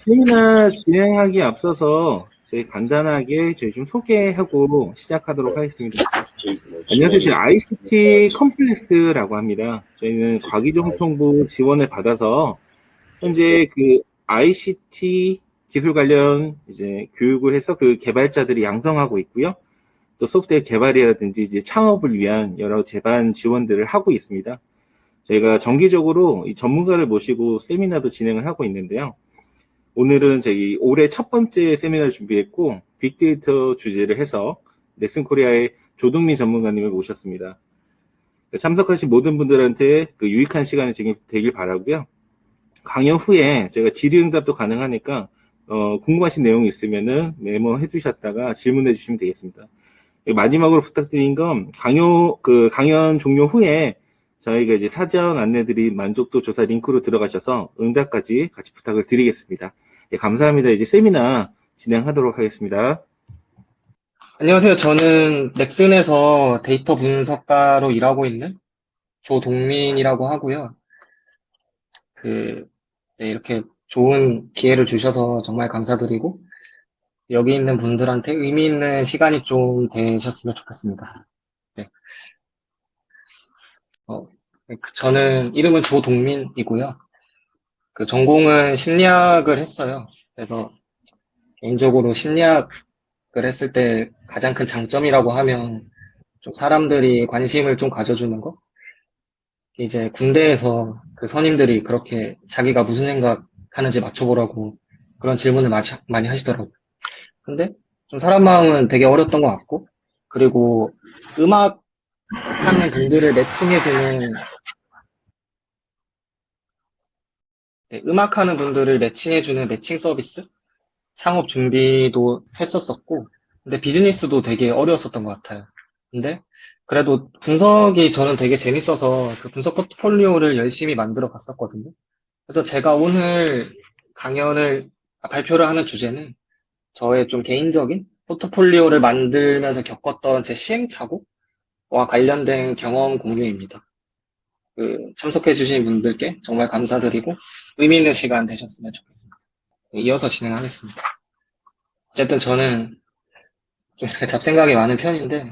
세미나 진행하기 앞서서 저희 간단하게 저희 좀 소개하고 시작하도록 하겠습니다. 안녕하세요. 저희 ICT 컴플렉스라고 합니다. 저희는 과기정통부 지원을 받아서 현재 그 ICT 기술 관련 이제 교육을 해서 그 개발자들이 양성하고 있고요. 또 소프트웨어 개발이라든지 이제 창업을 위한 여러 제반 지원들을 하고 있습니다. 저희가 정기적으로 이 전문가를 모시고 세미나도 진행을 하고 있는데요. 오늘은 저희 올해 첫 번째 세미나를 준비했고 빅데이터 주제를 해서 넥슨코리아의 조동민 전문가님을 모셨습니다. 참석하신 모든 분들한테 그 유익한 시간이 되길 바라고요. 강연 후에 저희가 질의응답도 가능하니까 궁금하신 내용이 있으면은 메모해 주셨다가 질문해 주시면 되겠습니다. 마지막으로 부탁드린 건 강연 종료 후에 저희가 이제 사전 안내드린 만족도 조사 링크로 들어가셔서 응답까지 같이 부탁을 드리겠습니다. 예, 감사합니다. 이제 세미나 진행하도록 하겠습니다. 안녕하세요. 저는 넥슨에서 데이터 분석가로 일하고 있는 조동민이라고 하고요. 네, 이렇게 좋은 기회를 주셔서 정말 감사드리고, 여기 있는 분들한테 의미 있는 시간이 좀 되셨으면 좋겠습니다. 네. 어, 저는 이름은 조동민이고요. 전공은 심리학을 했어요. 그래서 개인적으로 심리학을 했을 때 가장 큰 장점이라고 하면 좀 사람들이 관심을 좀 가져주는 거? 이제 군대에서 그 선임들이 그렇게 자기가 무슨 생각하는지 맞춰보라고 그런 질문을 많이 하시더라고요. 근데 좀 사람 마음은 되게 어렸던 것 같고, 그리고 음악 하는 분들을 매칭해주는, 네, 음악 하는 분들을 매칭해주는 매칭 서비스? 창업 준비도 했었었고, 근데 비즈니스도 되게 어려웠었던 것 같아요. 근데 그래도 분석이 저는 되게 재밌어서 그 분석 포트폴리오를 열심히 만들어 봤었거든요. 그래서 제가 오늘 발표를 하는 주제는 저의 좀 개인적인 포트폴리오를 만들면서 겪었던 제 시행착오와 관련된 경험 공유입니다. 참석해주신 분들께 정말 감사드리고 의미 있는 시간 되셨으면 좋겠습니다. 이어서 진행하겠습니다. 어쨌든 저는 좀 이렇게 잡생각이 많은 편인데,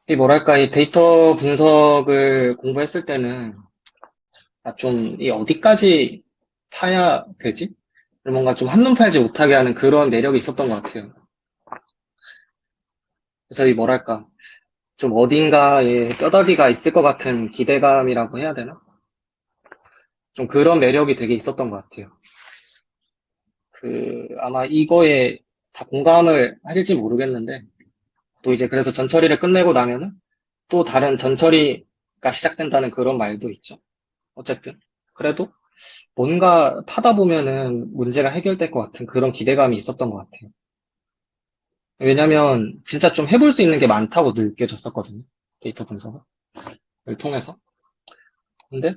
이 데이터 분석을 공부했을 때는, 이 어디까지 파야 되지? 뭔가 좀 한눈 팔지 못하게 하는 그런 매력이 있었던 것 같아요. 그래서 좀 어딘가에 뼈다귀가 있을 것 같은 기대감이라고 해야 되나? 좀 그런 매력이 되게 있었던 것 같아요. 아마 이거에 다 공감을 하실지 모르겠는데, 또 이제 그래서 전처리를 끝내고 나면은 또 다른 전처리가 시작된다는 그런 말도 있죠. 어쨌든. 그래도 뭔가 파다 보면은 문제가 해결될 것 같은 그런 기대감이 있었던 것 같아요. 왜냐면 진짜 좀 해볼 수 있는 게 많다고 느껴졌었거든요. 데이터 분석을 통해서. 근데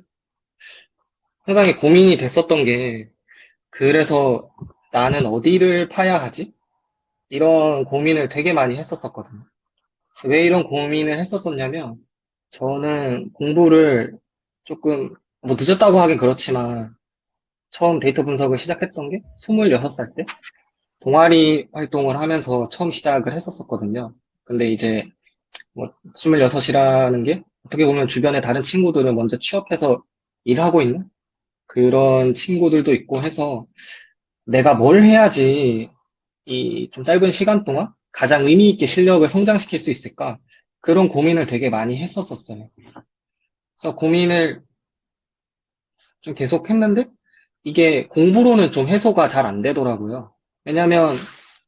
상당히 고민이 됐었던 게, 그래서 나는 어디를 파야 하지? 이런 고민을 되게 많이 했었었거든요. 왜 이런 고민을 했었었냐면, 저는 공부를 조금, 뭐 늦었다고 하긴 그렇지만, 처음 데이터 분석을 시작했던 게 26살 때, 동아리 활동을 하면서 처음 시작을 했었었거든요. 근데 이제, 뭐, 26이라는 게, 어떻게 보면 주변에 다른 친구들은 먼저 취업해서 일하고 있는 그런 친구들도 있고 해서, 내가 뭘 해야지 이 좀 짧은 시간 동안 가장 의미 있게 실력을 성장시킬 수 있을까? 그런 고민을 되게 많이 했었었어요. 그래서 고민을 좀 계속 했는데 이게 공부로는 좀 해소가 잘 안 되더라고요. 왜냐면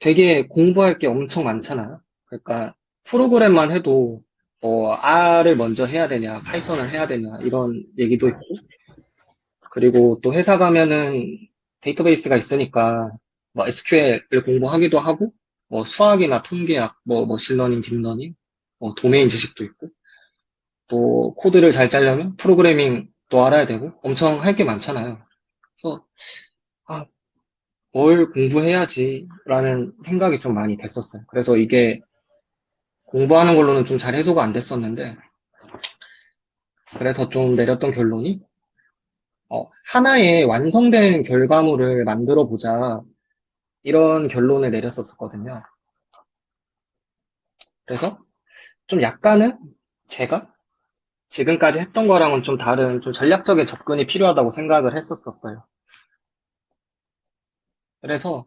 되게 공부할 게 엄청 많잖아요. 그러니까 프로그램만 해도 R을 먼저 해야 되냐, 파이썬을 해야 되냐 이런 얘기도 있고, 그리고 또 회사 가면은 데이터베이스가 있으니까 뭐 SQL을 공부하기도 하고, 뭐 수학이나 통계학, 뭐 머신러닝, 딥러닝, 뭐 도메인 지식도 있고, 또 코드를 잘 짜려면 프로그래밍도 알아야 되고, 엄청 할 게 많잖아요. 그래서 아, 뭘 공부해야지라는 생각이 좀 많이 됐었어요. 그래서 이게 공부하는 걸로는 좀 잘 해소가 안 됐었는데, 그래서 좀 내렸던 결론이 하나의 완성된 결과물을 만들어 보자. 이런 결론을 내렸었거든요. 그래서 좀 약간은 제가 지금까지 했던 거랑은 좀 다른 좀 전략적인 접근이 필요하다고 생각을 했었어요. 그래서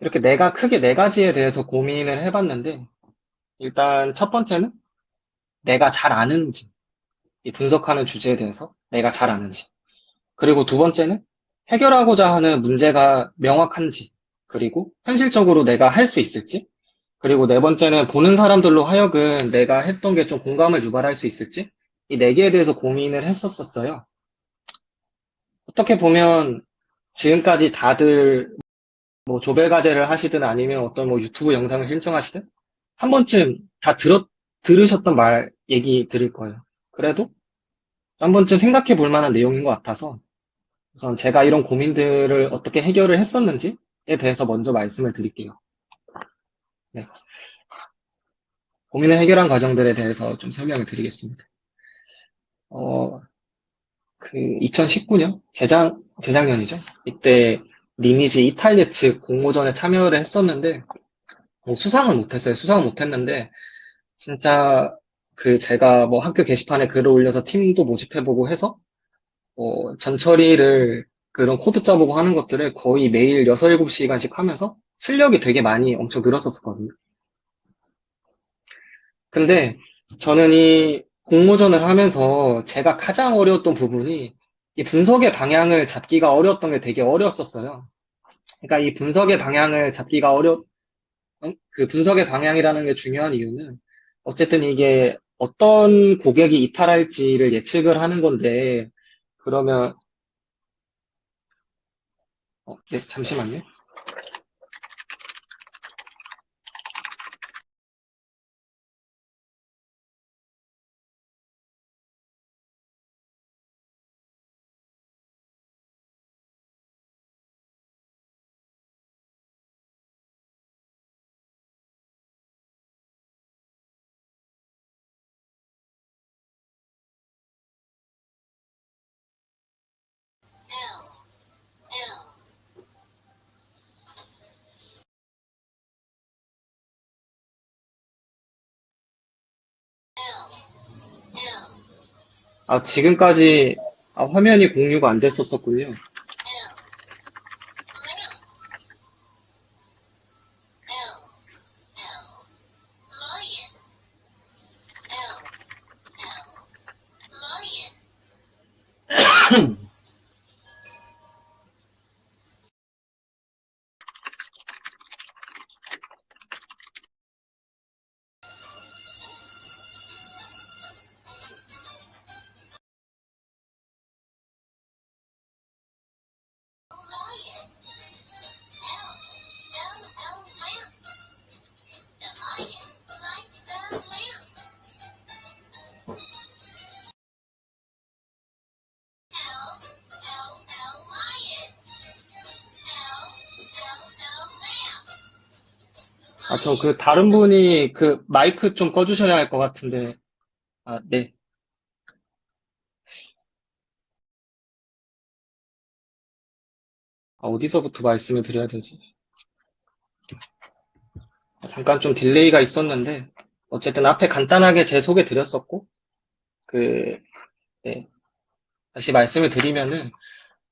이렇게 크게 네 가지에 대해서 고민을 해봤는데, 일단 첫 번째는 내가 잘 아는지, 이 분석하는 주제에 대해서 내가 잘 아는지. 그리고 두 번째는 해결하고자 하는 문제가 명확한지, 그리고 현실적으로 내가 할 수 있을지, 그리고 네 번째는 보는 사람들로 하여금 내가 했던 게 좀 공감을 유발할 수 있을지, 이 네 개에 대해서 고민을 했었어요. 어떻게 보면 지금까지 다들 뭐 조별과제를 하시든 아니면 어떤 뭐 유튜브 영상을 신청하시든 한 번쯤 다 들으셨던 얘기 드릴 거예요. 그래도 한 번쯤 생각해 볼 만한 내용인 것 같아서 우선 제가 이런 고민들을 어떻게 해결을 했었는지에 대해서 먼저 말씀을 드릴게요. 네. 고민을 해결한 과정들에 대해서 좀 설명을 드리겠습니다. 어, 2019년? 재작년이죠. 이때 리니지 이탈리아 측 공모전에 참여를 했었는데, 수상은 못했어요. 수상은 못했는데, 진짜 제가 뭐 학교 게시판에 글을 올려서 팀도 모집해보고 해서, 전처리를 그런 코드 짜보고 하는 것들을 거의 매일 6, 7시간씩 하면서 실력이 되게 많이 엄청 늘었었거든요. 근데 저는 이 공모전을 하면서 제가 가장 어려웠던 부분이 이 분석의 방향을 잡기가 어려웠던 게 되게 어려웠었어요. 그러니까 이 분석의 방향을 잡기가 그 분석의 방향이라는 게 중요한 이유는 어쨌든 이게 어떤 고객이 이탈할지를 예측을 하는 건데 그러면 네, 잠시만요. 지금까지 화면이 공유가 안 됐었군요. 다른 분이 마이크 좀 꺼주셔야 할 것 같은데. 네. 어디서부터 말씀을 드려야 되지? 잠깐 좀 딜레이가 있었는데, 어쨌든 앞에 간단하게 제 소개 드렸었고, 네. 다시 말씀을 드리면은,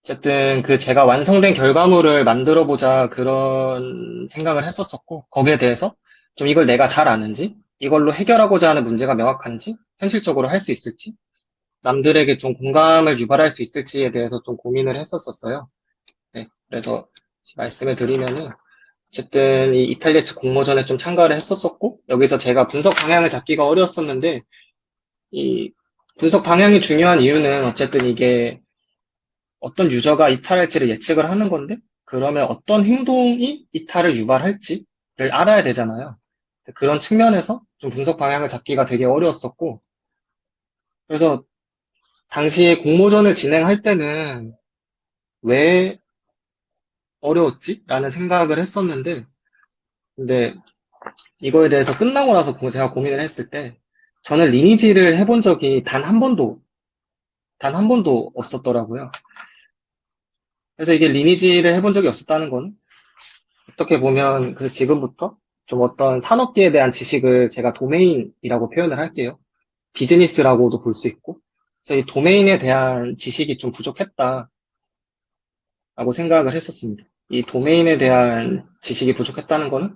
어쨌든 제가 완성된 결과물을 만들어 보자 그런 생각을 했었었고, 거기에 대해서 좀 이걸 내가 잘 아는지, 이걸로 해결하고자 하는 문제가 명확한지, 현실적으로 할 수 있을지, 남들에게 좀 공감을 유발할 수 있을지에 대해서 좀 고민을 했었어요. 네. 그래서 말씀을 드리면은, 어쨌든 이 이탈리아 측 공모전에 좀 참가를 했었었고, 여기서 제가 분석 방향을 잡기가 어려웠었는데, 이 분석 방향이 중요한 이유는 어쨌든 이게 어떤 유저가 이탈할지를 예측을 하는 건데, 그러면 어떤 행동이 이탈을 유발할지를 알아야 되잖아요. 그런 측면에서 좀 분석 방향을 잡기가 되게 어려웠었고, 그래서 당시에 공모전을 진행할 때는 왜 어려웠지? 라는 생각을 했었는데, 근데 이거에 대해서 끝나고 나서 제가 고민을 했을 때, 저는 리니지를 해본 적이 단 한 번도 없었더라고요. 그래서 이게 리니지를 해본 적이 없었다는 건 어떻게 보면 그 지금부터 좀 어떤 산업계에 대한 지식을 제가 도메인이라고 표현을 할게요. 비즈니스라고도 볼 수 있고. 그래서 이 도메인에 대한 지식이 좀 부족했다라고 생각을 했었습니다. 이 도메인에 대한 지식이 부족했다는 거는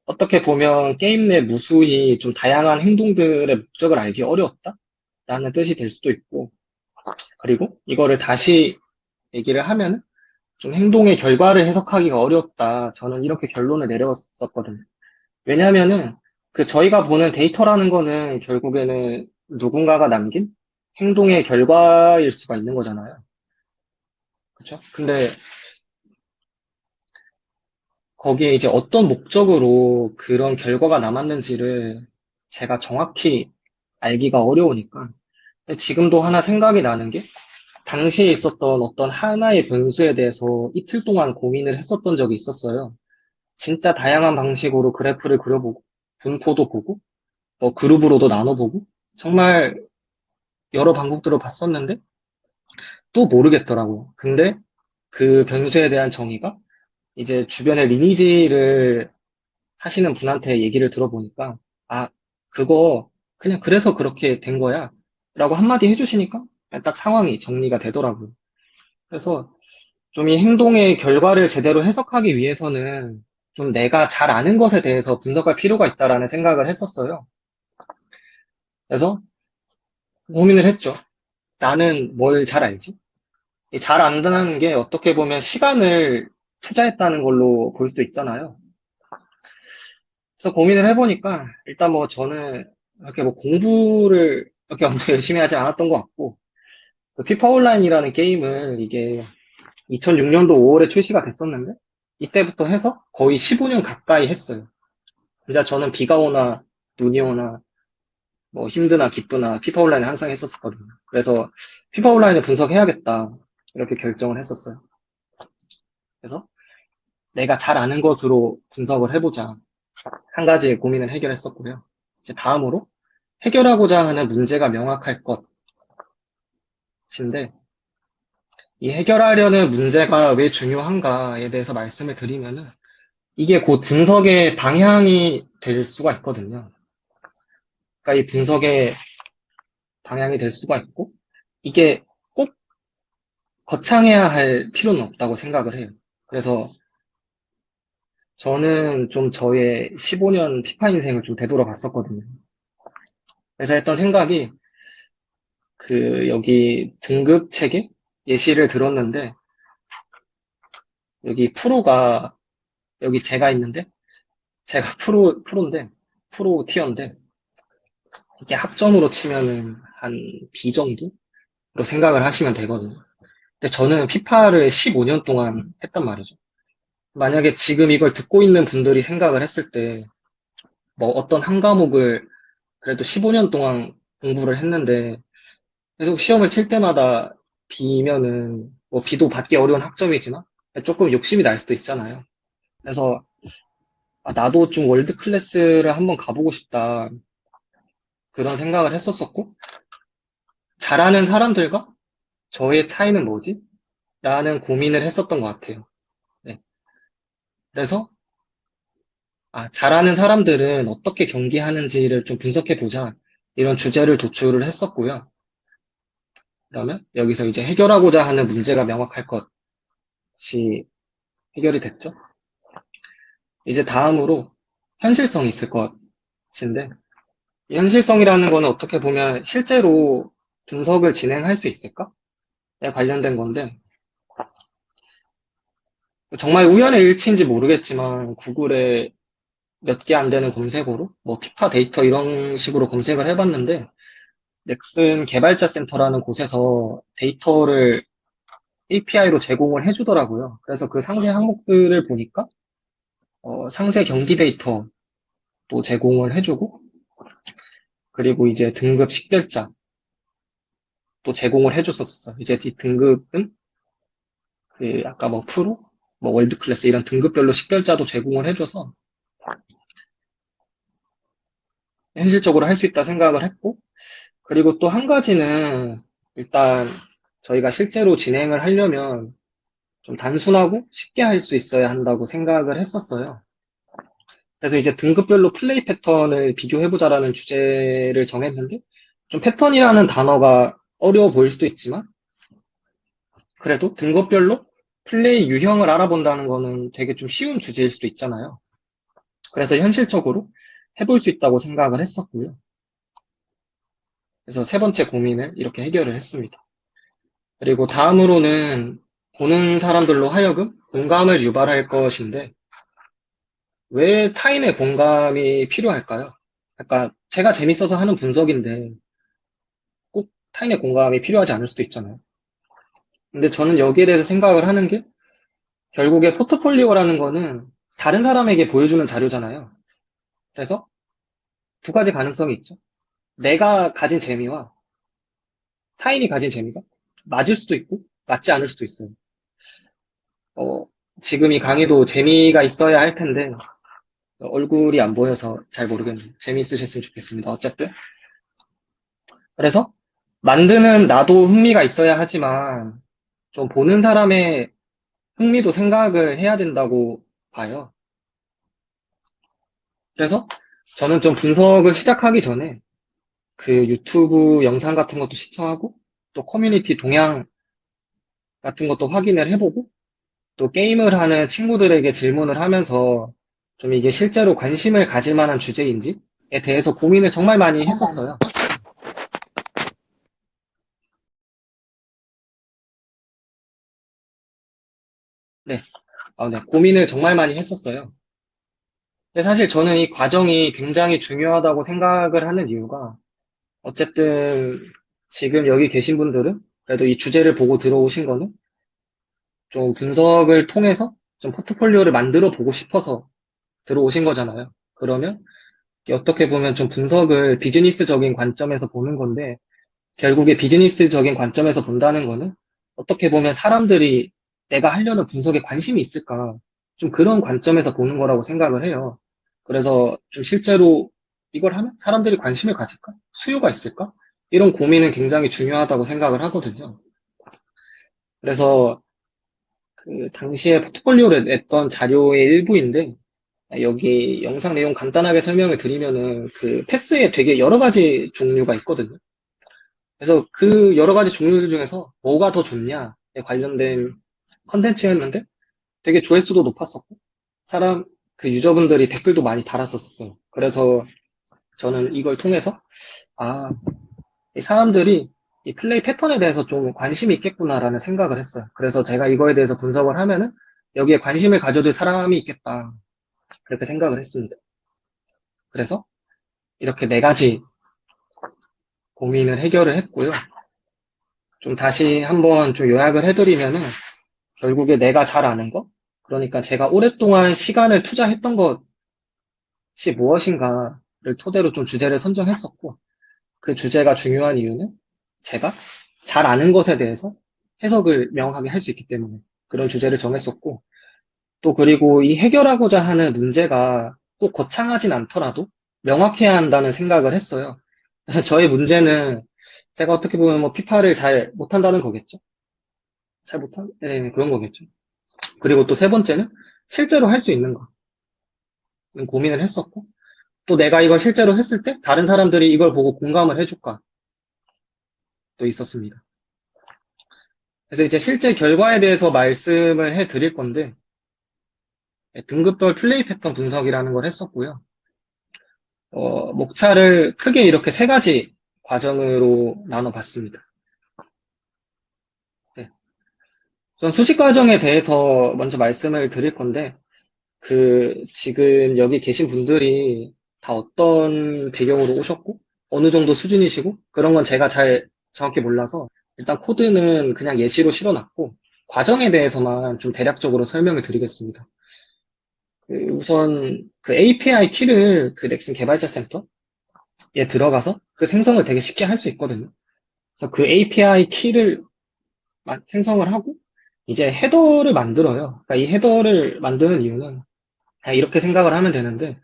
어떻게 보면 게임 내 무수히 좀 다양한 행동들의 목적을 알기 어려웠다라는 뜻이 될 수도 있고, 그리고 이거를 다시 얘기를 하면 좀 행동의 결과를 해석하기가 어려웠다. 저는 이렇게 결론을 내렸었거든요. 왜냐하면은 그 저희가 보는 데이터라는 거는 결국에는 누군가가 남긴 행동의 결과일 수가 있는 거잖아요. 그렇죠? 근데 거기에 이제 어떤 목적으로 그런 결과가 남았는지를 제가 정확히 알기가 어려우니까. 근데 지금도 하나 생각이 나는 게 당시에 있었던 어떤 하나의 변수에 대해서 이틀 동안 고민을 했었던 적이 있었어요. 진짜 다양한 방식으로 그래프를 그려보고, 분포도 보고, 뭐 그룹으로도 나눠보고, 정말 여러 방법들을 봤었는데, 또 모르겠더라고. 근데 그 변수에 대한 정의가 이제 주변에 리니지를 하시는 분한테 얘기를 들어보니까, 아, 그거 그냥 그래서 그렇게 된 거야. 라고 한마디 해주시니까 딱 상황이 정리가 되더라고요. 그래서 좀 이 행동의 결과를 제대로 해석하기 위해서는 좀 내가 잘 아는 것에 대해서 분석할 필요가 있다라는 생각을 했었어요. 그래서 고민을 했죠. 나는 뭘 잘 알지? 이 잘 안다는 게 어떻게 보면 시간을 투자했다는 걸로 볼 수도 있잖아요. 그래서 고민을 해보니까 일단 뭐 저는 이렇게 뭐 공부를 이렇게 엄청 열심히 하지 않았던 것 같고, 그 피파 온라인이라는 게임을 이게 2006년도 5월에 출시가 됐었는데, 이때부터 해서 거의 15년 가까이 했어요. 진짜 저는 비가 오나 눈이 오나 뭐 힘드나 기쁘나 피파 온라인을 항상 했었거든요. 그래서 피파 온라인을 분석해야겠다 이렇게 결정을 했었어요. 그래서 내가 잘 아는 것으로 분석을 해보자. 한 가지의 고민을 해결했었고요. 이제 다음으로 해결하고자 하는 문제가 명확할 것인데, 이 해결하려는 문제가 왜 중요한가에 대해서 말씀을 드리면은 이게 곧 분석의 방향이 될 수가 있거든요. 그러니까 이 분석의 방향이 될 수가 있고, 이게 꼭 거창해야 할 필요는 없다고 생각을 해요. 그래서 저는 좀 저의 15년 피파 인생을 좀 되돌아봤었거든요. 그래서 했던 생각이 여기 등급 체계 예시를 들었는데, 여기 프로가, 여기 제가 있는데, 제가 프로인데, 프로 티어인데, 이게 학점으로 치면은 한 B 정도로 생각을 하시면 되거든요. 근데 저는 피파를 15년 동안 했단 말이죠. 만약에 지금 이걸 듣고 있는 분들이 생각을 했을 때, 뭐 어떤 한 과목을 그래도 15년 동안 공부를 했는데, 계속 시험을 칠 때마다 B면은, 뭐 B도 받기 어려운 학점이지만, 조금 욕심이 날 수도 있잖아요. 그래서, 아, 나도 좀 월드 클래스를 한번 가보고 싶다. 그런 생각을 했었었고, 잘하는 사람들과 저의 차이는 뭐지? 라는 고민을 했었던 것 같아요. 네. 그래서, 아, 잘하는 사람들은 어떻게 경기하는지를 좀 분석해보자. 이런 주제를 도출을 했었고요. 그러면 여기서 이제 해결하고자 하는 문제가 명확할 것이 해결이 됐죠. 이제 다음으로 현실성이 있을 것인데, 이 현실성이라는 거는 어떻게 보면 실제로 분석을 진행할 수 있을까?에 관련된 건데, 정말 우연의 일치인지 모르겠지만, 구글에 몇 개 안 되는 검색어로, 뭐, 피파 데이터 이런 식으로 검색을 해봤는데, 넥슨 개발자 센터라는 곳에서 데이터를 API로 제공을 해주더라고요. 그래서 그 상세 항목들을 보니까, 상세 경기 데이터도 제공을 해주고, 그리고 이제 등급 식별자 또 제공을 해줬었어. 이제 이 등급은 아까 뭐 프로, 뭐 월드 클래스 이런 등급별로 식별자도 제공을 해줘서 현실적으로 할 수 있다 생각을 했고, 그리고 또 한 가지는 일단 저희가 실제로 진행을 하려면 좀 단순하고 쉽게 할 수 있어야 한다고 생각을 했었어요. 그래서 이제 등급별로 플레이 패턴을 비교해보자라는 주제를 정했는데, 좀 패턴이라는 단어가 어려워 보일 수도 있지만, 그래도 등급별로 플레이 유형을 알아본다는 거는 되게 좀 쉬운 주제일 수도 있잖아요. 그래서 현실적으로 해볼 수 있다고 생각을 했었고요. 그래서 세 번째 고민을 이렇게 해결을 했습니다. 그리고 다음으로는 보는 사람들로 하여금 공감을 유발할 것인데, 왜 타인의 공감이 필요할까요? 그러니까 제가 재밌어서 하는 분석인데 꼭 타인의 공감이 필요하지 않을 수도 있잖아요. 근데 저는 여기에 대해서 생각을 하는 게 결국에 포트폴리오라는 거는 다른 사람에게 보여주는 자료잖아요. 그래서 두 가지 가능성이 있죠. 내가 가진 재미와 타인이 가진 재미가 맞을 수도 있고 맞지 않을 수도 있어요. 어, 지금 이 강의도 재미가 있어야 할 텐데 얼굴이 안 보여서 잘 모르겠네요. 재미있으셨으면 좋겠습니다. 어쨌든 그래서 만드는 나도 흥미가 있어야 하지만 좀 보는 사람의 흥미도 생각을 해야 된다고 봐요. 그래서 저는 좀 분석을 시작하기 전에 그 유튜브 영상 같은 것도 시청하고 또 커뮤니티 동향 같은 것도 확인을 해보고 또 게임을 하는 친구들에게 질문을 하면서 좀 이게 실제로 관심을 가질 만한 주제인지에 대해서 고민을 정말 많이 했었어요. 네, 네, 고민을 정말 많이 했었어요. 근데 사실 저는 이 과정이 굉장히 중요하다고 생각을 하는 이유가 어쨌든 지금 여기 계신 분들은 그래도 이 주제를 보고 들어오신 거는 좀 분석을 통해서 좀 포트폴리오를 만들어 보고 싶어서 들어오신 거잖아요. 그러면 이게 어떻게 보면 좀 분석을 비즈니스적인 관점에서 보는 건데 결국에 비즈니스적인 관점에서 본다는 거는 어떻게 보면 사람들이 내가 하려는 분석에 관심이 있을까 좀 그런 관점에서 보는 거라고 생각을 해요. 그래서 좀 실제로 이걸 하면 사람들이 관심을 가질까? 수요가 있을까? 이런 고민은 굉장히 중요하다고 생각을 하거든요. 그래서 그 당시에 포트폴리오를 냈던 자료의 일부인데 여기 영상 내용 간단하게 설명을 드리면은 그 패스에 되게 여러 가지 종류가 있거든요. 그래서 그 여러 가지 종류들 중에서 뭐가 더 좋냐에 관련된 컨텐츠였는데 되게 조회수도 높았었고 사람 그 유저분들이 댓글도 많이 달았었어요. 그래서 저는 이걸 통해서 아, 이 사람들이 이 플레이 패턴에 대해서 좀 관심이 있겠구나라는 생각을 했어요. 그래서 제가 이거에 대해서 분석을 하면은 여기에 관심을 가져줄 사람이 있겠다. 그렇게 생각을 했습니다. 그래서 이렇게 네 가지 고민을 해결을 했고요. 좀 다시 한번 좀 요약을 해드리면은 결국에 내가 잘 아는 것, 그러니까 제가 오랫동안 시간을 투자했던 것이 무엇인가를 토대로 좀 주제를 선정했었고, 그 주제가 중요한 이유는 제가 잘 아는 것에 대해서 해석을 명확하게 할 수 있기 때문에 그런 주제를 정했었고, 또 그리고 이 해결하고자 하는 문제가 꼭 거창하진 않더라도 명확해야 한다는 생각을 했어요. 저의 문제는 제가 어떻게 보면 뭐 피파를 잘 못한다는 거겠죠. 네, 그런 거겠죠. 그리고 또 세 번째는 실제로 할 수 있는 거 고민을 했었고, 또 내가 이걸 실제로 했을 때 다른 사람들이 이걸 보고 공감을 해줄까 또 있었습니다. 그래서 이제 실제 결과에 대해서 말씀을 해 드릴 건데, 등급별 플레이 패턴 분석이라는 걸 했었고요. 목차를 크게 이렇게 세 가지 과정으로 나눠봤습니다. 네. 우선 수식 과정에 대해서 먼저 말씀을 드릴 건데, 지금 여기 계신 분들이 다 어떤 배경으로 오셨고, 어느 정도 수준이시고, 그런 건 제가 잘 정확히 몰라서, 일단 코드는 그냥 예시로 실어놨고, 과정에 대해서만 좀 대략적으로 설명을 드리겠습니다. 우선 그 API 키를 그 넥슨 개발자 센터에 들어가서 그 생성을 되게 쉽게 할 수 있거든요. 그래서 그 API 키를 생성을 하고, 이제 헤더를 만들어요. 그러니까 이 헤더를 만드는 이유는 그냥 이렇게 생각을 하면 되는데,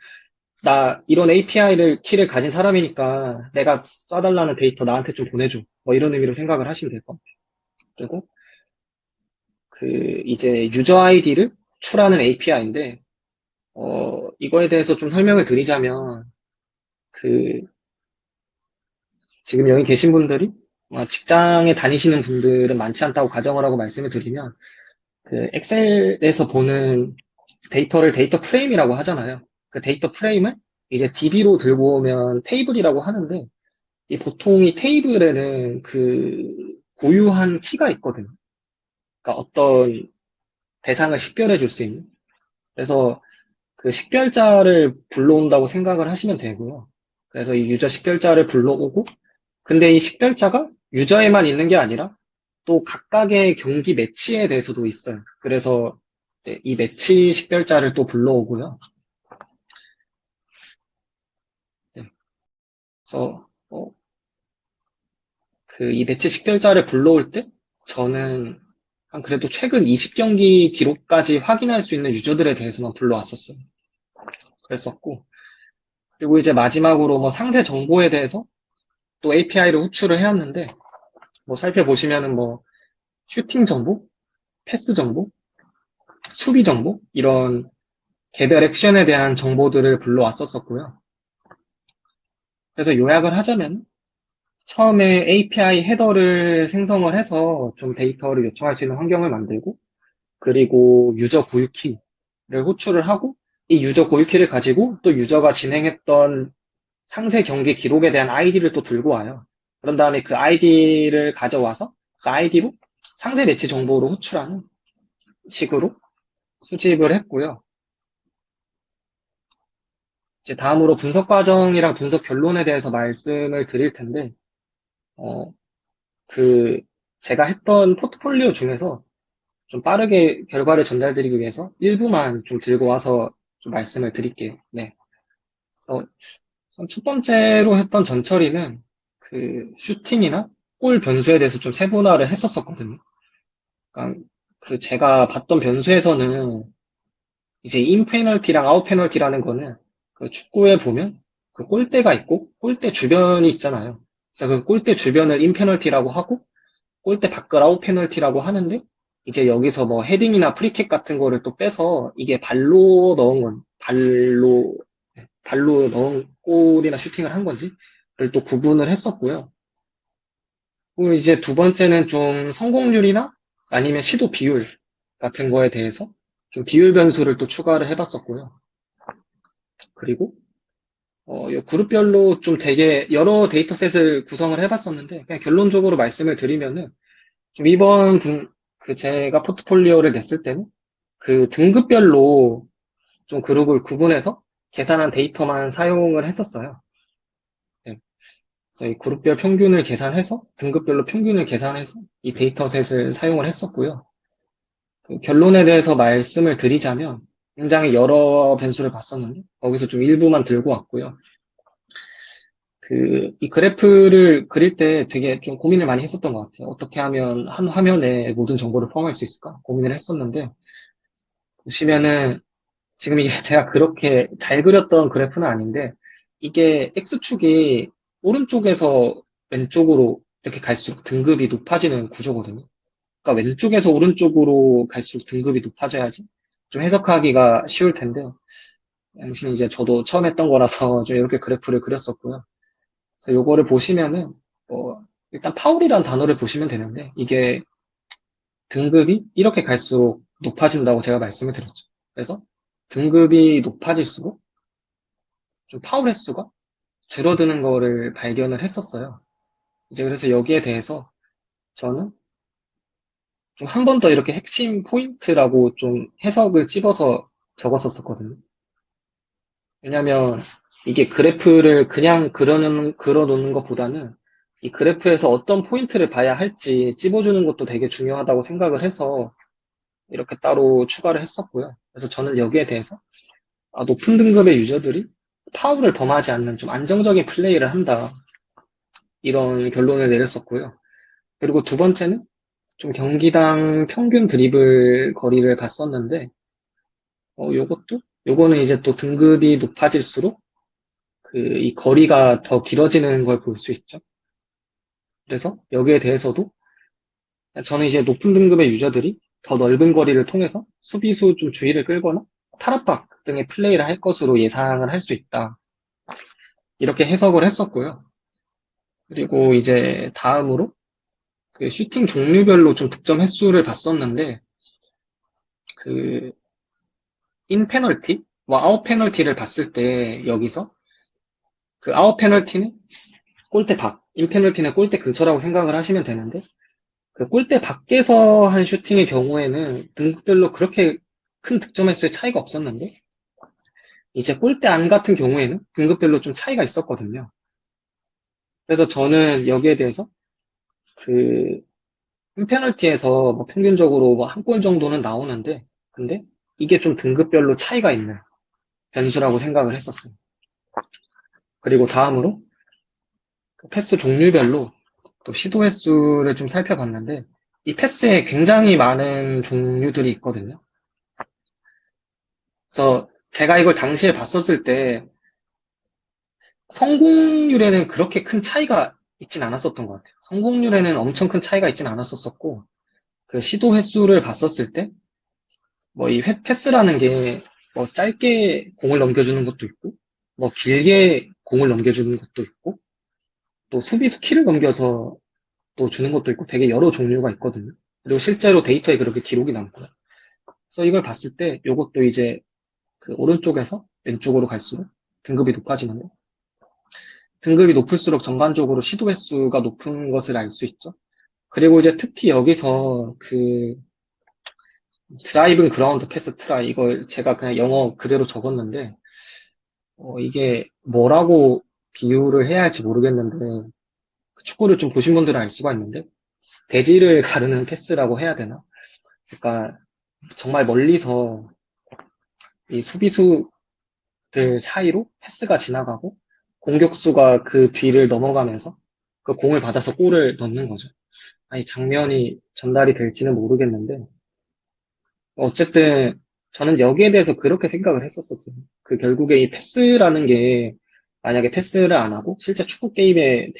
나 이런 API를 키를 가진 사람이니까 내가 쏴달라는 데이터 나한테 좀 보내줘. 뭐 이런 의미로 생각을 하시면 될 것 같아요. 그리고 이제 유저 아이디를 호출하는 API인데, 이거에 대해서 좀 설명을 드리자면, 그, 지금 여기 계신 분들이 직장에 다니시는 분들은 많지 않다고 가정을 하고 말씀을 드리면, 엑셀에서 보는 데이터를 데이터 프레임이라고 하잖아요. 그 데이터 프레임을 이제 DB로 들고 오면 테이블이라고 하는데, 이 보통 이 테이블에는 고유한 키가 있거든요. 그러니까 어떤 대상을 식별해 줄 수 있는. 그래서 그 식별자를 불러온다고 생각을 하시면 되고요. 그래서 이 유저 식별자를 불러오고, 근데 이 식별자가 유저에만 있는 게 아니라 또 각각의 경기 매치에 대해서도 있어요. 그래서 네, 이 매치 식별자를 또 불러오고요. 네, 그래서 이 매치 식별자를 불러올 때 저는 한 그래도 최근 20경기 기록까지 확인할 수 있는 유저들에 대해서만 불러왔었어요. 그랬었고, 그리고 이제 마지막으로 뭐 상세 정보에 대해서 또 API를 호출을 해왔는데, 뭐 살펴보시면은 뭐 슈팅 정보, 패스 정보, 수비 정보, 이런 개별 액션에 대한 정보들을 불러왔었었고요. 그래서 요약을 하자면, 처음에 API 헤더를 생성을 해서 좀 데이터를 요청할 수 있는 환경을 만들고, 그리고 유저 고유키를 호출을 하고, 이 유저 고유키를 가지고 또 유저가 진행했던 상세 경기 기록에 대한 아이디를 또 들고 와요. 그런 다음에 그 아이디를 가져와서 그 아이디로 상세 매치 정보로 호출하는 식으로 수집을 했고요. 이제 다음으로 분석 과정이랑 분석 결론에 대해서 말씀을 드릴 텐데, 어, 그, 제가 했던 포트폴리오 중에서 좀 빠르게 결과를 전달드리기 위해서 일부만 좀 들고 와서 좀 말씀을 드릴게요. 네. 그래서 우선 첫 번째로 했던 전처리는 슈팅이나 골 변수에 대해서 좀 세분화를 했었었거든요. 그러니까 제가 봤던 변수에서는 이제 인 페널티랑 아웃 페널티라는 거는 그 축구에 보면 그 골대가 있고 골대 주변이 있잖아요. 그래서 그 골대 주변을 인 페널티라고 하고 골대 밖을 아웃 페널티라고 하는데 이제 여기서 뭐 헤딩이나 프리킥 같은 거를 또 빼서 이게 발로 넣은 골이나 슈팅을 한 건지를 또 구분을 했었고요. 그리고 이제 두 번째는 좀 성공률이나 아니면 시도 비율 같은 거에 대해서 좀 비율 변수를 또 추가를 해봤었고요. 그리고 이 그룹별로 좀 되게 여러 데이터셋을 구성을 해봤었는데 그냥 결론적으로 말씀을 드리면은 좀 제가 포트폴리오를 냈을 때는 그 등급별로 좀 그룹을 구분해서 계산한 데이터만 사용을 했었어요. 네. 그래서 이 그룹별 평균을 계산해서 등급별로 평균을 계산해서 이 데이터셋을 사용을 했었고요. 그 결론에 대해서 말씀을 드리자면 굉장히 여러 변수를 봤었는데 거기서 좀 일부만 들고 왔고요. 이 그래프를 그릴 때 되게 좀 고민을 많이 했었던 것 같아요. 어떻게 하면 한 화면에 모든 정보를 포함할 수 있을까 고민을 했었는데 보시면은 지금 이게 제가 그렇게 잘 그렸던 그래프는 아닌데 이게 X축이 오른쪽에서 왼쪽으로 이렇게 갈수록 등급이 높아지는 구조거든요. 그러니까 왼쪽에서 오른쪽으로 갈수록 등급이 높아져야지 좀 해석하기가 쉬울 텐데 당신 이제 저도 처음 했던 거라서 좀 이렇게 그래프를 그렸었고요. 그래서 요거를 보시면은 일단 파울이란 단어를 보시면 되는데 이게 등급이 이렇게 갈수록 높아진다고 제가 말씀을 드렸죠. 그래서 등급이 높아질수록 좀 파울 횟수가 줄어드는 거를 발견을 했었어요. 이제 그래서 여기에 대해서 저는 좀 한 번 더 이렇게 핵심 포인트라고 좀 해석을 찝어서 적었었거든요. 왜냐면 이게 그래프를 그냥 그려놓는 것보다는 이 그래프에서 어떤 포인트를 봐야 할지 찝어주는 것도 되게 중요하다고 생각을 해서 이렇게 따로 추가를 했었고요. 그래서 저는 여기에 대해서 높은 등급의 유저들이 파울을 범하지 않는 좀 안정적인 플레이를 한다. 이런 결론을 내렸었고요. 그리고 두 번째는 좀 경기당 평균 드리블 거리를 봤었는데, 요거는 이제 또 등급이 높아질수록 이 거리가 더 길어지는 걸 볼 수 있죠. 그래서 여기에 대해서도 저는 이제 높은 등급의 유저들이 더 넓은 거리를 통해서 수비수 좀 주의를 끌거나 탈압박 등의 플레이를 할 것으로 예상을 할 수 있다. 이렇게 해석을 했었고요. 그리고 이제 다음으로 그 슈팅 종류별로 좀 득점 횟수를 봤었는데 그 인 페널티와 아웃 페널티를 봤을 때 여기서 그 아웃 페널티는 골대 밖, 인 페널티는 골대 근처라고 생각을 하시면 되는데 그 골대 밖에서 한 슈팅의 경우에는 등급별로 그렇게 큰 득점 횟수의 차이가 없었는데 이제 골대 안 같은 경우에는 등급별로 좀 차이가 있었거든요. 그래서 저는 여기에 대해서 그 페널티에서 뭐 평균적으로 뭐 한 골 정도는 나오는데 근데 이게 좀 등급별로 차이가 있는 변수라고 생각을 했었어요. 그리고 다음으로 그 패스 종류별로 또 시도 횟수를 좀 살펴봤는데 이 패스에 굉장히 많은 종류들이 있거든요. 그래서 제가 이걸 당시에 봤었을 때 성공률에는 그렇게 큰 차이가 있진 않았었던 것 같아요. 성공률에는 엄청 큰 차이가 있진 않았었고 그 시도 횟수를 봤었을 때 뭐 이 패스라는 게 뭐 짧게 공을 넘겨주는 것도 있고 뭐 길게 공을 넘겨주는 것도 있고 또 수비수 키를 넘겨서 또 주는 것도 있고 되게 여러 종류가 있거든요. 그리고 실제로 데이터에 그렇게 기록이 남고요. 그래서 이걸 봤을 때 이것도 이제 그 오른쪽에서 왼쪽으로 갈수록 등급이 높아지는데 등급이 높을수록 전반적으로 시도 횟수가 높은 것을 알 수 있죠. 그리고 이제 특히 여기서 그 드라이빙 그라운드 패스 트라이 이걸 제가 그냥 영어 그대로 적었는데 이게 뭐라고 비유를 해야 할지 모르겠는데 그 축구를 좀 보신 분들은 알 수가 있는데 대지를 가르는 패스라고 해야 되나? 그러니까 정말 멀리서 이 수비수들 사이로 패스가 지나가고 공격수가 그 뒤를 넘어가면서 그 공을 받아서 골을 넣는 거죠. 아니 장면이 전달이 될지는 모르겠는데 어쨌든 저는 여기에 대해서 그렇게 생각을 했었어요. 그 결국에 이 패스라는 게 만약에 패스를 안 하고 실제 축구에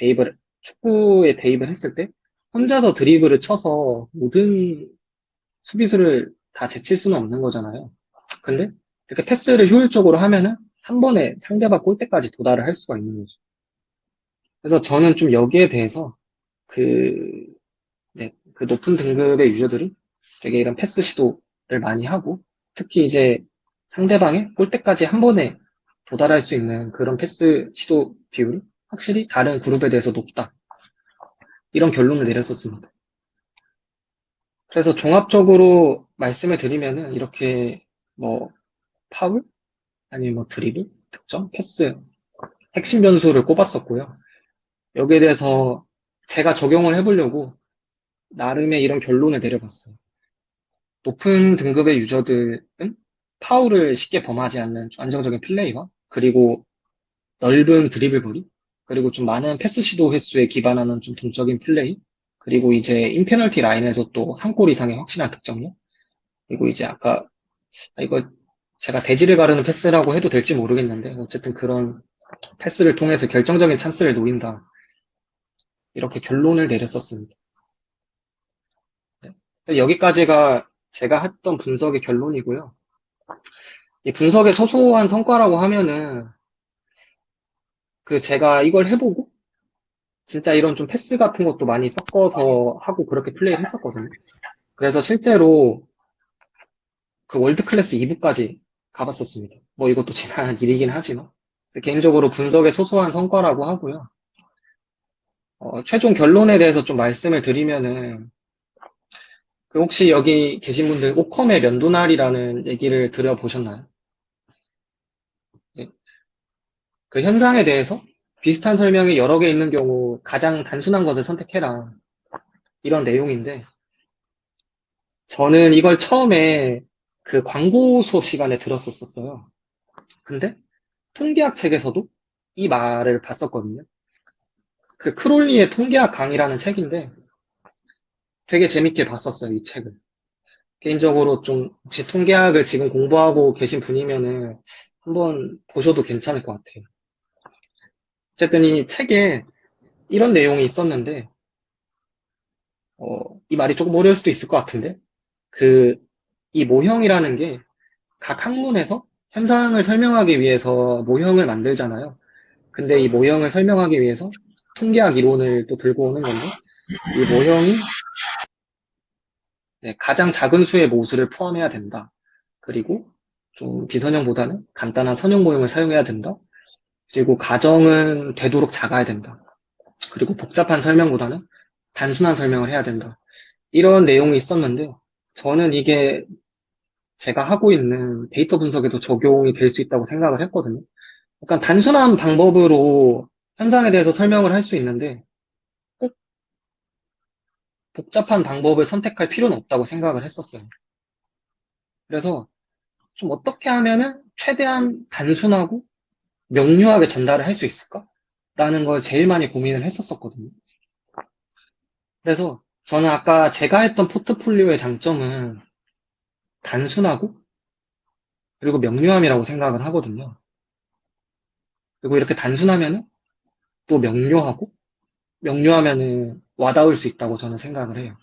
대입을 했을 때 혼자서 드리블을 쳐서 모든 수비수를 다 제칠 수는 없는 거잖아요. 근데 이렇게 패스를 효율적으로 하면은 한 번에 상대방 골대까지 도달을 할 수가 있는 거죠. 그래서 저는 좀 여기에 대해서 그, 네, 그 높은 등급의 유저들이 되게 이런 패스 시도를 많이 하고 특히 이제 상대방의 골대까지 한 번에 도달할 수 있는 그런 패스 시도 비율이 확실히 다른 그룹에 대해서 높다. 이런 결론을 내렸었습니다. 그래서 종합적으로 말씀을 드리면은 이렇게 뭐 파울 아니면 뭐 드리블, 득점, 패스 핵심 변수를 꼽았었고요. 여기에 대해서 제가 적용을 해보려고 나름의 이런 결론을 내려봤어요. 높은 등급의 유저들은 파울을 쉽게 범하지 않는 좀 안정적인 플레이와 그리고 넓은 드리블 거리 그리고 좀 많은 패스 시도 횟수에 기반하는 좀 동적인 플레이 그리고 이제 인페널티 라인에서 또 한 골 이상의 확실한 득점력 그리고 이제 아까 이거 제가 대지를 가르는 패스라고 해도 될지 모르겠는데 어쨌든 그런 패스를 통해서 결정적인 찬스를 노린다. 이렇게 결론을 내렸었습니다. 네. 여기까지가 제가 했던 분석의 결론이고요. 이 분석의 소소한 성과라고 하면은 그 제가 이걸 해보고 진짜 이런 좀 패스 같은 것도 많이 섞어서 하고 그렇게 플레이를 했었거든요. 그래서 실제로 그 월드 클래스 2부까지 가봤었습니다. 뭐 이것도 지난 일이긴 하지만 그래서 개인적으로 분석의 소소한 성과라고 하고요. 최종 결론에 대해서 좀 말씀을 드리면은 그 혹시 여기 계신 분들 오컴의 면도날이라는 얘기를 들어보셨나요? 네. 그 현상에 대해서 비슷한 설명이 여러 개 있는 경우 가장 단순한 것을 선택해라. 이런 내용인데 저는 이걸 처음에 그 광고 수업 시간에 들었었어요. 근데 통계학 책에서도 이 말을 봤었거든요. 그 크롤리의 통계학 강의라는 책인데 되게 재밌게 봤었어요, 이 책을. 개인적으로 좀 혹시 통계학을 지금 공부하고 계신 분이면은 한번 보셔도 괜찮을 것 같아요. 어쨌든 이 책에 이런 내용이 있었는데, 이 말이 조금 어려울 수도 있을 것 같은데, 이 모형이라는 게 각 학문에서 현상을 설명하기 위해서 모형을 만들잖아요. 근데 이 모형을 설명하기 위해서 통계학 이론을 또 들고 오는 건데, 이 모형이 가장 작은 수의 모수를 포함해야 된다. 그리고 좀 비선형보다는 간단한 선형 모형을 사용해야 된다. 그리고 가정은 되도록 작아야 된다. 그리고 복잡한 설명보다는 단순한 설명을 해야 된다. 이런 내용이 있었는데, 저는 이게 제가 하고 있는 데이터 분석에도 적용이 될 수 있다고 생각을 했거든요. 약간 단순한 방법으로 현상에 대해서 설명을 할 수 있는데, 꼭 복잡한 방법을 선택할 필요는 없다고 생각을 했었어요. 그래서 좀 어떻게 하면은 최대한 단순하고 명료하게 전달을 할 수 있을까? 라는 걸 제일 많이 고민을 했었거든요. 그래서 저는 아까 제가 했던 포트폴리오의 장점은 단순하고 그리고 명료함이라고 생각을 하거든요. 그리고 이렇게 단순하면은 또 명료하고 명료하면은 와닿을 수 있다고 저는 생각을 해요.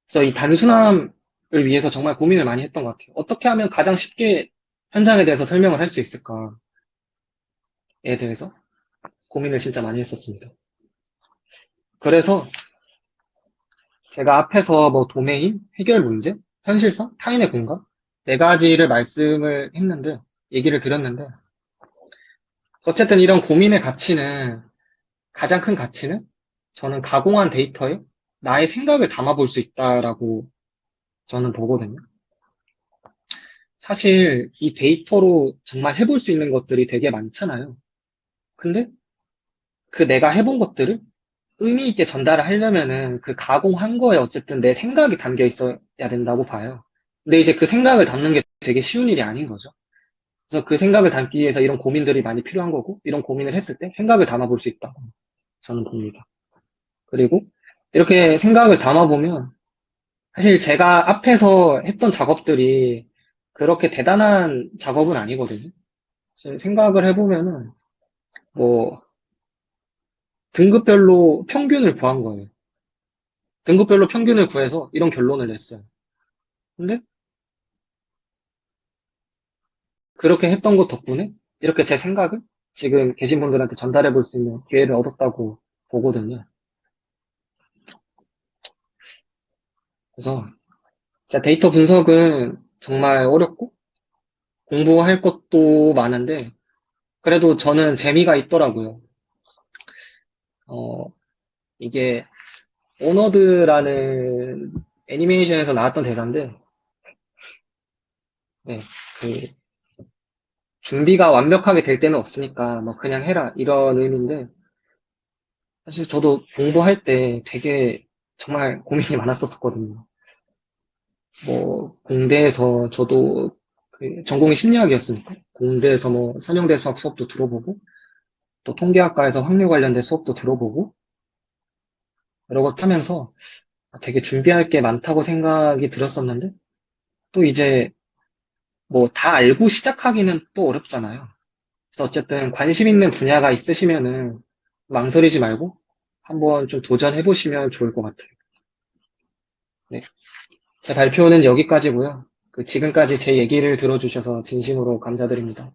그래서 이 단순함을 위해서 정말 고민을 많이 했던 것 같아요. 어떻게 하면 가장 쉽게 현상에 대해서 설명을 할 수 있을까에 대해서 고민을 진짜 많이 했었습니다. 그래서 제가 앞에서 뭐 도메인, 해결 문제, 현실성, 타인의 공감 네 가지를 말씀을 했는데 얘기를 드렸는데 어쨌든 이런 고민의 가치는 가장 큰 가치는 저는 가공한 데이터에 나의 생각을 담아볼 수 있다라고 저는 보거든요. 사실 이 데이터로 정말 해볼 수 있는 것들이 되게 많잖아요. 근데 그 내가 해본 것들을 의미 있게 전달을 하려면은 그 가공한 거에 어쨌든 내 생각이 담겨 있어야 된다고 봐요. 근데 이제 그 생각을 담는 게 되게 쉬운 일이 아닌 거죠. 그래서 그 생각을 담기 위해서 이런 고민들이 많이 필요한 거고, 이런 고민을 했을 때 생각을 담아볼 수 있다고 저는 봅니다. 그리고 이렇게 생각을 담아보면 사실 제가 앞에서 했던 작업들이 그렇게 대단한 작업은 아니거든요. 생각을 해보면은 뭐 등급별로 평균을 구한 거예요. 등급별로 평균을 구해서 이런 결론을 냈어요. 근데 그렇게 했던 것 덕분에 이렇게 제 생각을 지금 계신 분들한테 전달해 볼 수 있는 기회를 얻었다고 보거든요. 그래서 진짜 데이터 분석은 정말 어렵고 공부할 것도 많은데 그래도 저는 재미가 있더라고요. 어, 이게 오너드라는 애니메이션에서 나왔던 대사인데 네, 그 준비가 완벽하게 될 때는 없으니까 뭐 그냥 해라 이런 의미인데 사실 저도 공부할 때 되게 정말 고민이 많았었거든요. 뭐 공대에서 저도 그 전공이 심리학이었으니까 공대에서 뭐 선형대 수학 수업도 들어보고 또 통계학과에서 확률 관련된 수업도 들어보고 여러 것 하면서 되게 준비할 게 많다고 생각이 들었었는데 또 이제 뭐 다 알고 시작하기는 또 어렵잖아요. 그래서 어쨌든 관심 있는 분야가 있으시면은 망설이지 말고 한번 좀 도전해 보시면 좋을 것 같아요. 네. 제 발표는 여기까지고요. 지금까지 제 얘기를 들어주셔서 진심으로 감사드립니다.